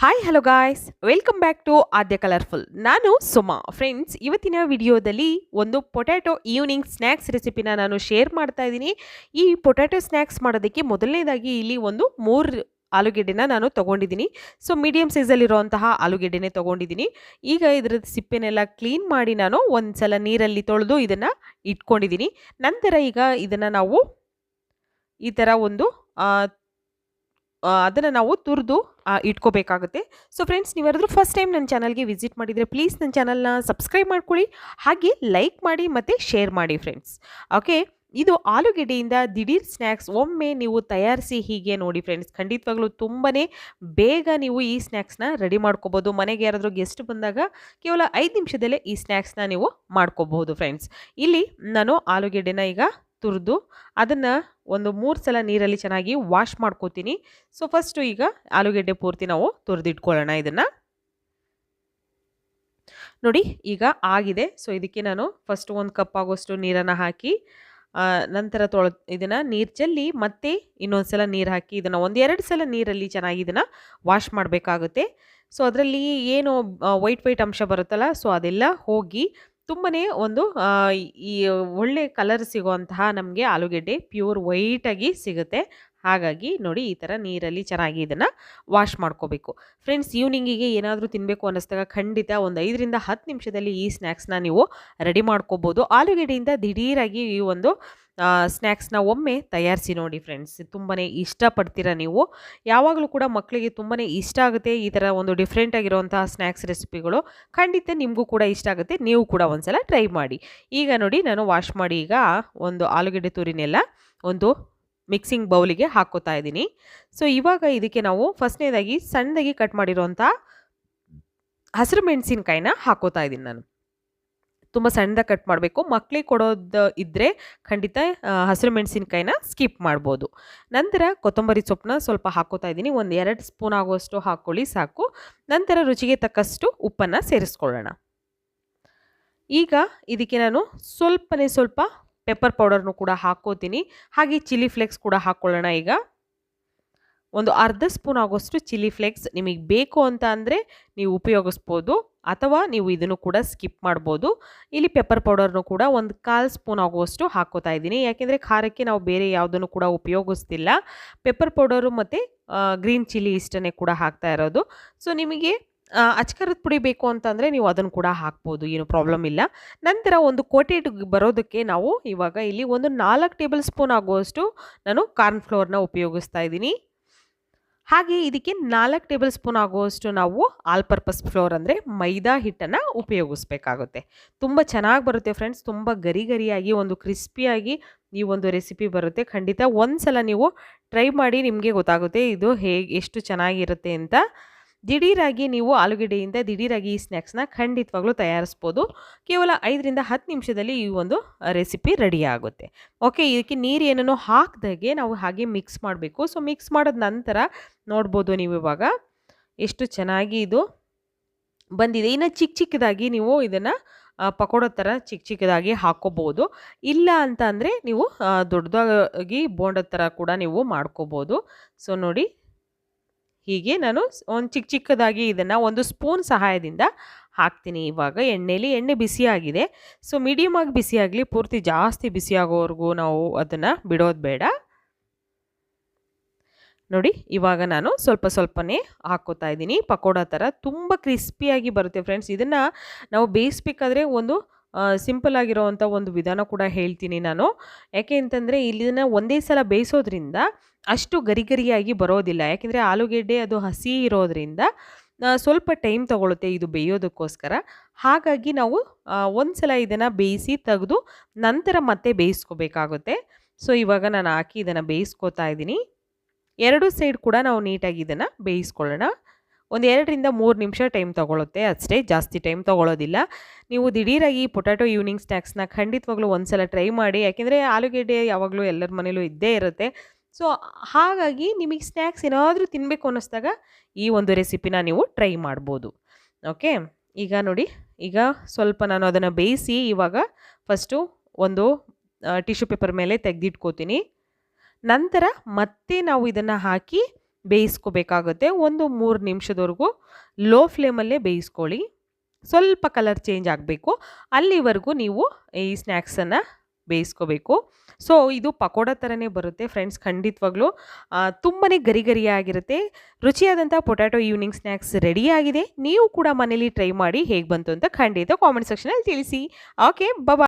Hi hello guys welcome back to Adya colourful. ನಾನು Suma. Friends, ಇವತ್ತಿನ ವಿಡಿಯೋದಲ್ಲಿ ಒಂದು ಪೊಟ್ಯಾಟೊ ಈವ್ನಿಂಗ್ ಸ್ನ್ಯಾಕ್ಸ್ ರೆಸಿಪಿನ ನಾನು ಶೇರ್ ಮಾಡ್ತಾ ಇದ್ದೀನಿ. ಈ ಪೊಟ್ಯಾಟೊ ಸ್ನ್ಯಾಕ್ಸ್ ಮಾಡೋದಕ್ಕೆ ಮೊದಲನೇದಾಗಿ ಇಲ್ಲಿ ಒಂದು 3 ಆಲೂಗೆಡ್ಡೆನ ನಾನು ತೊಗೊಂಡಿದ್ದೀನಿ. ಸೊ ಮೀಡಿಯಮ್ ಸೈಜಲ್ಲಿರುವಂತಹ ಆಲೂಗೆಡ್ಡೆನೇ ತೊಗೊಂಡಿದ್ದೀನಿ. ಈಗ ಇದರ ಸಿಪ್ಪೆನೆಲ್ಲ ಕ್ಲೀನ್ ಮಾಡಿ ನಾನು ಒಂದು ಸಲ ನೀರಲ್ಲಿ ತೊಳೆದು ಇದನ್ನು ಇಟ್ಕೊಂಡಿದ್ದೀನಿ. ನಂತರ ಈಗ ಇದನ್ನು ನಾವು ಈ ಥರ ಒಂದು ಅದನ್ನು ನಾವು ತುರಿದು ಇಟ್ಕೋಬೇಕಾಗುತ್ತೆ. ಸೊ ಫ್ರೆಂಡ್ಸ್, ನೀವ್ಯಾರಾದ್ರೂ ಫಸ್ಟ್ ಟೈಮ್ ನನ್ನ ಚಾನಲ್ಗೆ ವಿಸಿಟ್ ಮಾಡಿದರೆ ಪ್ಲೀಸ್ ನನ್ನ ಚಾನಲ್ನ ಸಬ್ಸ್ಕ್ರೈಬ್ ಮಾಡ್ಕೊಳ್ಳಿ, ಹಾಗೆ ಲೈಕ್ ಮಾಡಿ ಮತ್ತು ಶೇರ್ ಮಾಡಿ ಫ್ರೆಂಡ್ಸ್. ಓಕೆ, ಇದು ಆಲೂಗೆಡ್ಡೆಯಿಂದ ದಿಢೀರ್ ಸ್ನ್ಯಾಕ್ಸ್ ಒಮ್ಮೆ ನೀವು ತಯಾರಿಸಿ ಹೀಗೆ ನೋಡಿ ಫ್ರೆಂಡ್ಸ್. ಖಂಡಿತವಾಗ್ಲೂ ತುಂಬಾ ಬೇಗ ನೀವು ಈ ಸ್ನ್ಯಾಕ್ಸ್ನ ರೆಡಿ ಮಾಡ್ಕೋಬೋದು. ಮನೆಗೆ ಯಾರಾದರೂ ಗೆಸ್ಟ್ ಬಂದಾಗ ಕೇವಲ 5 ನಿಮಿಷದಲ್ಲೇ ಈ ಸ್ನ್ಯಾಕ್ಸ್ನ ನೀವು ಮಾಡ್ಕೋಬಹುದು ಫ್ರೆಂಡ್ಸ್. ಇಲ್ಲಿ ನಾನು ಆಲೂಗೆಡ್ಡೆನ ಈಗ ತುರಿದು ಅದನ್ನು ಒಂದು 3 ಸಲ ನೀರಲ್ಲಿ ಚೆನ್ನಾಗಿ ವಾಶ್ ಮಾಡ್ಕೋತೀನಿ. ಸೊ ಫಸ್ಟು ಈಗ ಆಲೂಗೆಡ್ಡೆ ಪೂರ್ತಿ ನಾವು ತುರಿದಿಟ್ಕೊಳ್ಳೋಣ. ಇದನ್ನು ನೋಡಿ, ಈಗ ಆಗಿದೆ. ಸೊ ಇದಕ್ಕೆ ನಾನು ಫಸ್ಟ್ 1 ಕಪ್ ಆಗೋಷ್ಟು ನೀರನ್ನು ಹಾಕಿ ನಂತರ ಇದನ್ನು ನೀರು ಚೆಲ್ಲಿ ಮತ್ತೆ ಇನ್ನೊಂದು ಸಲ ನೀರು ಹಾಕಿ ಇದನ್ನು 1-2 ಸಲ ನೀರಲ್ಲಿ ಚೆನ್ನಾಗಿ ಇದನ್ನು ವಾಶ್ ಮಾಡಬೇಕಾಗುತ್ತೆ. ಸೊ ಅದರಲ್ಲಿ ಏನು ವೈಟ್ ಅಂಶ ಬರುತ್ತಲ್ಲ, ಸೊ ಅದೆಲ್ಲ ಹೋಗಿ ತುಂಬಾ ಒಂದು ಈ ಒಳ್ಳೆ ಕಲರ್ ಸಿಗುವಂತಹ ನಮಗೆ ಆಲೂಗೆಡ್ಡೆ ಪ್ಯೂರ್ ವೈಟಾಗಿ ಸಿಗುತ್ತೆ. ಹಾಗಾಗಿ ನೋಡಿ, ಈ ಥರ ನೀರಲ್ಲಿ ಚೆನ್ನಾಗಿ ಇದನ್ನು ವಾಶ್ ಮಾಡ್ಕೋಬೇಕು ಫ್ರೆಂಡ್ಸ್. ಈವ್ನಿಂಗಿಗೆ ಏನಾದರೂ ತಿನ್ನಬೇಕು ಅನ್ನಿಸ್ದಾಗ ಖಂಡಿತ ಒಂದು 5ರಿಂದ 10 ನಿಮಿಷದಲ್ಲಿ ಈ ಸ್ನ್ಯಾಕ್ಸ್ನ ನೀವು ರೆಡಿ ಮಾಡ್ಕೋಬೋದು. ಆಲೂಗೆಡ್ಡೆಯಿಂದ ದಿಢೀರಾಗಿ ಈ ಒಂದು ಸ್ನ್ಯಾಕ್ಸ್ನ ಒಮ್ಮೆ ತಯಾರಿಸಿ ನೋಡಿ ಫ್ರೆಂಡ್ಸ್. ತುಂಬಾ ಇಷ್ಟಪಡ್ತೀರ ನೀವು. ಯಾವಾಗಲೂ ಕೂಡ ಮಕ್ಕಳಿಗೆ ತುಂಬಾ ಇಷ್ಟ ಆಗುತ್ತೆ ಈ ಥರ ಒಂದು ಡಿಫ್ರೆಂಟ್ ಆಗಿರುವಂತಹ ಸ್ನ್ಯಾಕ್ಸ್ ರೆಸಿಪಿಗಳು. ಖಂಡಿತ ನಿಮಗೂ ಕೂಡ ಇಷ್ಟ ಆಗುತ್ತೆ. ನೀವು ಕೂಡ ಒಂದ್ಸಲ ಟ್ರೈ ಮಾಡಿ. ಈಗ ನೋಡಿ, ನಾನು ವಾಶ್ ಮಾಡಿ ಈಗ ಒಂದು ಆಲೂಗೆಡ್ಡೆ ತುರಿನೆಲ್ಲ ಒಂದು ಮಿಕ್ಸಿಂಗ್ ಬೌಲಿಗೆ ಹಾಕೋತಾ ಇದ್ದೀನಿ. ಸೊ ಇವಾಗ ಇದಕ್ಕೆ ನಾವು ಫಸ್ಟ್ನೇದಾಗಿ ಸಣ್ಣದಾಗಿ ಕಟ್ ಮಾಡಿರೋಂಥ ಹಸಿರು ಮೆಣಸಿನ್ಕಾಯಿನ ಹಾಕೋತಾ ಇದ್ದೀನಿ. ನಾನು ತುಂಬ ಸಣ್ಣದಾಗಿ ಕಟ್ ಮಾಡಬೇಕು. ಮಕ್ಕಳಿಗೆ ಕೊಡೋದು ಇದ್ದರೆ ಖಂಡಿತ ಹಸಿರು ಮೆಣಸಿನ್ಕಾಯಿನ ಸ್ಕಿಪ್ ಮಾಡ್ಬೋದು. ನಂತರ ಕೊತ್ತಂಬರಿ ಸೊಪ್ಪನ್ನ ಸ್ವಲ್ಪ ಹಾಕೋತಾ ಇದ್ದೀನಿ. 1-2 ಸ್ಪೂನ್ ಆಗುವಷ್ಟು ಹಾಕ್ಕೊಳ್ಳಿ ಸಾಕು. ನಂತರ ರುಚಿಗೆ ತಕ್ಕಷ್ಟು ಉಪ್ಪನ್ನು ಸೇರಿಸ್ಕೊಳ್ಳೋಣ. ಈಗ ಇದಕ್ಕೆ ನಾನು ಸ್ವಲ್ಪ ಪೆಪ್ಪರ್ ಪೌಡರ್ನು ಕೂಡ ಹಾಕ್ಕೋತೀನಿ. ಹಾಗೆ ಚಿಲ್ಲಿ ಫ್ಲೇಕ್ಸ್ ಕೂಡ ಹಾಕ್ಕೊಳ್ಳೋಣ. ಈಗ ಒಂದು ಅರ್ಧ ಸ್ಪೂನ್ ಆಗೋಷ್ಟು ಚಿಲ್ಲಿ ಫ್ಲೇಕ್ಸ್ ನಿಮಗೆ ಬೇಕು ಅಂತ ಅಂದರೆ ನೀವು ಉಪಯೋಗಿಸ್ಬೋದು, ಅಥವಾ ನೀವು ಇದನ್ನು ಕೂಡ ಸ್ಕಿಪ್ ಮಾಡ್ಬೋದು. ಇಲ್ಲಿ ಪೆಪ್ಪರ್ ಪೌಡರ್ನು ಕೂಡ 1/4 ಸ್ಪೂನ್ ಆಗುವಷ್ಟು ಹಾಕ್ಕೋತಾ ಇದ್ದೀನಿ. ಯಾಕೆಂದರೆ ಖಾರಕ್ಕೆ ನಾವು ಬೇರೆ ಯಾವುದನ್ನು ಕೂಡ ಉಪಯೋಗಿಸ್ತಿಲ್ಲ. ಪೆಪ್ಪರ್ ಪೌಡರು ಮತ್ತು ಗ್ರೀನ್ ಚಿಲ್ಲಿ ಇಷ್ಟನ್ನೇ ಕೂಡ ಹಾಕ್ತಾ ಇರೋದು. ಸೊ ನಿಮಗೆ ಅಚ್ಕಾರದ ಪುಡಿ ಬೇಕು ಅಂತಂದರೆ ನೀವು ಅದನ್ನು ಕೂಡ ಹಾಕ್ಬೋದು, ಏನು ಪ್ರಾಬ್ಲಮ್ ಇಲ್ಲ. ನಂತರ ಒಂದು ಕೋಟೆಡ್ ಬರೋದಕ್ಕೆ ನಾವು ಇವಾಗ ಇಲ್ಲಿ ಒಂದು 4 ಟೇಬಲ್ ಸ್ಪೂನ್ ಆಗುವಷ್ಟು ನಾನು ಕಾರ್ನ್ ಫ್ಲೋರ್ನ ಉಪಯೋಗಿಸ್ತಾ ಇದ್ದೀನಿ. ಹಾಗೆ ಇದಕ್ಕೆ 4 ಟೇಬಲ್ ಸ್ಪೂನ್ ಆಗುವಷ್ಟು ನಾವು ಆಲ್ ಪರ್ಪಸ್ ಫ್ಲೋರ್ ಅಂದರೆ ಮೈದಾ ಹಿಟ್ಟನ್ನು ಉಪಯೋಗಿಸ್ಬೇಕಾಗುತ್ತೆ. ತುಂಬ ಚೆನ್ನಾಗಿ ಬರುತ್ತೆ ಫ್ರೆಂಡ್ಸ್. ತುಂಬ ಗರಿಯಾಗಿ ಒಂದು ಕ್ರಿಸ್ಪಿಯಾಗಿ ಈ ಒಂದು ರೆಸಿಪಿ ಬರುತ್ತೆ. ಖಂಡಿತ ಒಂದು ಸಲ ನೀವು ಟ್ರೈ ಮಾಡಿ, ನಿಮಗೆ ಗೊತ್ತಾಗುತ್ತೆ ಇದು ಎಷ್ಟು ಚೆನ್ನಾಗಿರುತ್ತೆ ಅಂತ. ದಿಢೀರಾಗಿ ನೀವು ಆಲೂಗೆಡ್ಡೆಯಿಂದ ದಿಢೀರಾಗಿ ಈ ಸ್ನ್ಯಾಕ್ಸ್ನ ಖಂಡಿತವಾಗ್ಲೂ ತಯಾರಿಸ್ಬೋದು. ಕೇವಲ 5ರಿಂದ 10 ನಿಮಿಷದಲ್ಲಿ ಈ ಒಂದು ರೆಸಿಪಿ ರೆಡಿ ಆಗುತ್ತೆ. ಓಕೆ, ಇದಕ್ಕೆ ನೀರು ಏನನ್ನು ಹಾಕ್ದಾಗೆ ನಾವು ಹಾಗೆ ಮಿಕ್ಸ್ ಮಾಡಬೇಕು. ಸೊ ಮಿಕ್ಸ್ ಮಾಡಿದ ನಂತರ ನೋಡ್ಬೋದು ನೀವು ಇವಾಗ ಎಷ್ಟು ಚೆನ್ನಾಗಿ ಇದು ಬಂದಿದೆ. ಇನ್ನು ಚಿಕ್ಕದಾಗಿ ನೀವು ಇದನ್ನು ಪಕೋಡೋ ಥರ ಚಿಕ್ಕದಾಗಿ ಹಾಕ್ಕೋಬೋದು. ಇಲ್ಲ ಅಂತ ಅಂದರೆ ನೀವು ದೊಡ್ಡದಾಗಿ ಬೋಂಡದ ಥರ ಕೂಡ ನೀವು ಮಾಡ್ಕೋಬೋದು. ಸೊ ನೋಡಿ, ಹೀಗೆ ನಾನು ಒಂದು ಚಿಕ್ಕದಾಗಿ ಇದನ್ನು ಒಂದು ಸ್ಪೂನ್ ಸಹಾಯದಿಂದ ಹಾಕ್ತೀನಿ. ಇವಾಗ ಎಣ್ಣೆ ಬಿಸಿಯಾಗಿದೆ. ಸೊ ಮೀಡಿಯಮ್ ಆಗಿ ಬಿಸಿ ಆಗಲಿ, ಪೂರ್ತಿ ಜಾಸ್ತಿ ಬಿಸಿ ಆಗೋವರೆಗೂ ನಾವು ಅದನ್ನು ಬಿಡೋದು ಬೇಡ. ನೋಡಿ, ಇವಾಗ ನಾನು ಸ್ವಲ್ಪನೇ ಹಾಕ್ಕೋತಾ ಇದ್ದೀನಿ. ಪಕೋಡ ಥರ ತುಂಬ ಕ್ರಿಸ್ಪಿಯಾಗಿ ಬರುತ್ತೆ ಫ್ರೆಂಡ್ಸ್. ಇದನ್ನು ನಾವು ಬೇಯಿಸ್ಬೇಕಾದ್ರೆ ಒಂದು ಸಿಂಪಲ್ ಆಗಿರೋವಂಥ ಒಂದು ವಿಧಾನ ಕೂಡ ಹೇಳ್ತೀನಿ ನಾನು. ಯಾಕೆ ಅಂತಂದರೆ ಇದನ್ನು ಒಂದೇ ಸಲ ಬೇಯಿಸೋದ್ರಿಂದ ಅಷ್ಟು ಗರಿಯಾಗಿ ಬರೋದಿಲ್ಲ. ಯಾಕೆಂದರೆ ಆಲೂಗೆಡ್ಡೆ ಅದು ಹಸಿ ಇರೋದ್ರಿಂದ ಸ್ವಲ್ಪ ಟೈಮ್ ತೊಗೊಳುತ್ತೆ ಇದು ಬೇಯೋದಕ್ಕೋಸ್ಕರ. ಹಾಗಾಗಿ ನಾವು ಒಂದು ಸಲ ಇದನ್ನು ಬೇಯಿಸಿ ತೆಗೆದು ನಂತರ ಮತ್ತೆ ಬೇಯಿಸ್ಕೋಬೇಕಾಗುತ್ತೆ. ಸೊ ಇವಾಗ ನಾನು ಹಾಕಿ ಇದನ್ನು ಬೇಯಿಸ್ಕೋತಾ ಇದ್ದೀನಿ. 2 ಸೈಡ್ ಕೂಡ ನಾವು ನೀಟಾಗಿ ಇದನ್ನು ಬೇಯಿಸ್ಕೊಳ್ಳೋಣ. 1-2ರಿಂದ 3 ನಿಮಿಷ ಟೈಮ್ ತೊಗೊಳುತ್ತೆ ಅಷ್ಟೇ, ಜಾಸ್ತಿ ಟೈಮ್ ತೊಗೊಳ್ಳೋದಿಲ್ಲ. ನೀವು ದಿಢೀರಾಗಿ ಪೊಟ್ಯಾಟೊ ಈವ್ನಿಂಗ್ ಸ್ನ್ಯಾಕ್ಸ್ನ ಖಂಡಿತವಾಗ್ಲೂ ಒಂದು ಸಲ ಟ್ರೈ ಮಾಡಿ. ಯಾಕೆಂದರೆ ಆಲೂಗೆಡ್ಡೆ ಯಾವಾಗಲೂ ಎಲ್ಲರ ಮನೇಲೂ ಇದ್ದೇ ಇರುತ್ತೆ. ಸೊ ಹಾಗಾಗಿ ನಿಮಗೆ ಸ್ನ್ಯಾಕ್ಸ್ ಏನಾದರೂ ತಿನ್ನಬೇಕು ಅನ್ನಿಸ್ದಾಗ ಈ ಒಂದು ರೆಸಿಪಿನ ನೀವು ಟ್ರೈ ಮಾಡ್ಬೋದು. ಓಕೆ, ಈಗ ನೋಡಿ, ಈಗ ಸ್ವಲ್ಪ ನಾನು ಅದನ್ನು ಬೇಯಿಸಿ ಇವಾಗ ಫಸ್ಟು ಒಂದು ಟಿಶ್ಯೂ ಪೇಪರ್ ಮೇಲೆ ತೆಗೆದಿಟ್ಕೋತೀನಿ. ನಂತರ ಮತ್ತೆ ನಾವು ಇದನ್ನು ಹಾಕಿ ಬೇಯಿಸ್ಕೋಬೇಕಾಗುತ್ತೆ. ಒಂದು 3 ನಿಮಿಷದವರೆಗೂ ಲೋ ಫ್ಲೇಮಲ್ಲೇ ಬೇಯಿಸ್ಕೊಳ್ಳಿ. ಸ್ವಲ್ಪ ಕಲರ್ ಚೇಂಜ್ ಆಗಬೇಕು. ಅಲ್ಲಿವರೆಗೂ ನೀವು ಈ ಸ್ನ್ಯಾಕ್ಸನ್ನು ಬೇಯಿಸ್ಕೋಬೇಕು. ಸೊ ಇದು ಪಕೋಡ ಥರನೇ ಬರುತ್ತೆ ಫ್ರೆಂಡ್ಸ್, ಖಂಡಿತವಾಗ್ಲೂ ತುಂಬಾ ಗರಿ ಗರಿಯಾಗಿರುತ್ತೆ. ರುಚಿಯಾದಂಥ ಪೊಟ್ಯಾಟೊ ಈವ್ನಿಂಗ್ ಸ್ನ್ಯಾಕ್ಸ್ ರೆಡಿಯಾಗಿದೆ. ನೀವು ಕೂಡ ಮನೇಲಿ ಟ್ರೈ ಮಾಡಿ ಹೇಗೆ ಬಂತು ಅಂತ ಖಂಡಿತ ಕಾಮೆಂಟ್ ಸೆಕ್ಷನಲ್ಲಿ ತಿಳಿಸಿ. ಓಕೆ, ಬಾಯ್.